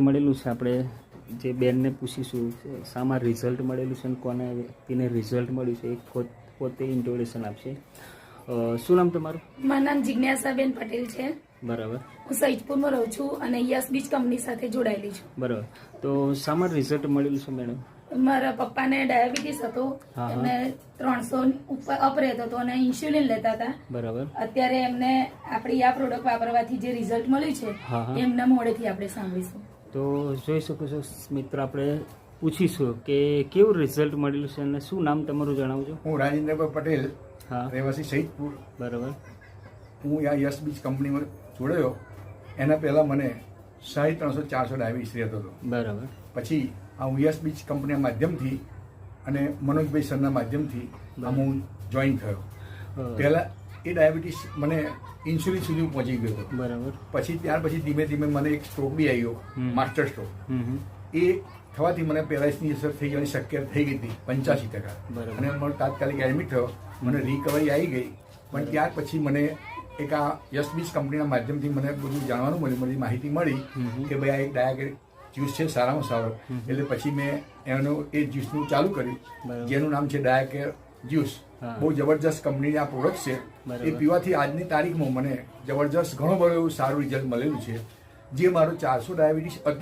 મળેલું છે આપણે જે બેનને પૂછીશું શામાં રિઝલ્ટ મળેલું છે અને કોને તેને રિઝલ્ટ મળ્યું છે એ પોતે ઇન્ટ્રોડક્શન આપશે. શું નામ તમારું? મારું નામ જિજ્ઞાસાબેન પટેલ છે. બરાબર. હું સૈદપુરમાં રહું છું અને યસ બીજ કંપની સાથે જોડાયેલી છું. બરાબર. તો શામાં રિઝલ્ટ મળેલું છે મેડમ? મારા પપ્પાને ડાયાબિટીસ હતો, એમને 300 ઉપર અપ રહેતો હતો અને ઇન્સ્યુલિન લેતા હતા. બરાબર. અત્યારે એમને આપણી આ પ્રોડક્ટ વાપરવાથી જે રિઝલ્ટ મળ્યું છે એમના મોડેથી આપણે સાંભળીશું. તો જોઈ શકો છો મિત્ર, આપણે પૂછીશું કે કેવું રિઝલ્ટ મળેલું છે અને શું નામ તમારું જણાવજો. હું રાજેન્દ્રભાઈ પટેલ, હા, રહેવાસી સૈદપુર. બરાબર. હું આ યસ બીજ કંપનીમાં જોડાયો એના પહેલાં મને 300-400 ડાયાબિટીસ રહેતો હતો. બરાબર. પછી આ હું યસ બીજ કંપનીના માધ્યમથી અને મનોજભાઈ સરના માધ્યમથી આમ હું જોઈન થયો. પહેલાં એ ડાયાબિટીસ મને ઇન્સ્યુલિન સુધી પહોંચી ગયો હતો. બરાબર. પછી ત્યાર પછી ધીમે ધીમે મને એક સ્ટ્રોક બી આવ્યો, માસ્ટર સ્ટ્રોક. એ થવાથી મને પેરાલિસની અસર થઈ જવાની શક્યતા થઈ ગઈ હતી 85%. અને મને તાત્કાલિક એડમિટ થયો, મને રિકવરી આવી ગઈ. પણ ત્યાર પછી મને એક આ યસ બીજ કંપનીના માધ્યમથી મને બધું જાણવાનું મળ્યું, બધી માહિતી મળી કે ભાઈ આ એક ડાયાબિટીસ જ્યુસ છે સારામાં સારો. એટલે પછી મેં એનું એ જ્યુસનું ચાલુ કર્યું, જેનું નામ છે ડાયાકેર જ્યુસ. બહુ જબરજસ્ત કંપનીની આ પ્રોડક્ટ છે. એ પીવાથી આજની તારીખમાં મને જબરજસ્ત ઘણું બધું એવું સારું રિઝલ્ટ મળેલું છે. જે મારું 400 ડાયાબિટીસ હતું